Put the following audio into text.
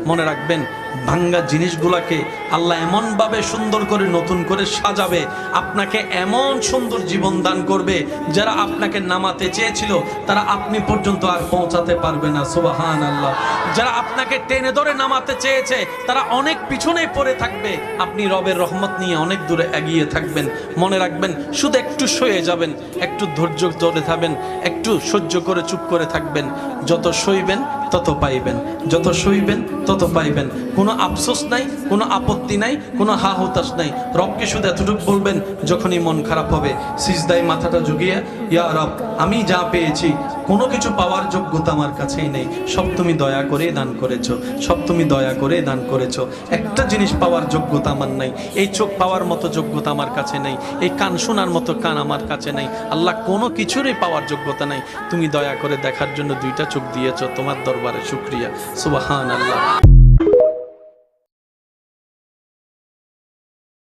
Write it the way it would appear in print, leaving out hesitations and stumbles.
মনে রাখবেন ভাঙ্গা জিনিসগুলোকে আল্লাহ এমনভাবে সুন্দর করে নতুন করে সাজাবে, আপনাকে এমন সুন্দর জীবন দান করবে, যারা আপনাকে নামাতে চেয়েছিল তারা আপনি পর্যন্ত আর পৌঁছাতে পারবে না। সুবহানাল্লাহ। যারা আপনাকে টেনে ধরে নামাতে চেয়েছে তারা অনেক পিছনে পড়ে থাকবে, আপনি রবের রহমত নিয়ে অনেক দূরে এগিয়ে থাকবেন। মনে রাখবেন, শুধু একটু সয়ে যাবেন, একটু ধৈর্য ধরে থাকবেন, একটু সহ্য করে চুপ করে থাকবেন। যত সইবেন তত পাইবেন, যত সইবেন তত পাইবেন। কোনো আফসোস নাই, কোনো আপত্তি নাই, কোনো হা হতাশ নাই। রবকে শুধু এতটুকু বলবেন, যখনই মন খারাপ হবে সিজদায় মাথাটা ঝুঁকিয়ে, ইয়া রব, আমি যা পেয়েছি কোনো কিছু পাওয়ার যোগ্যতা আমার কাছেই নেই, সব তুমি দয়া করে দান করেছো, সব তুমি দয়া করে দান করেছো। একটা জিনিস পাওয়ার যোগ্যতা আমার নাই, এই চোখ পাওয়ার মতো যোগ্যতা আমার কাছে নেই, এই কান শোনার মতো কান আমার কাছে নেই। আল্লাহ, কোনো কিছুরই পাওয়ার যোগ্যতা নাই, তুমি দয়া করে দেখার জন্য দুইটা চোখ দিয়েছো, তোমার দরবারে শুকরিয়া। সুবহানাল্লাহ।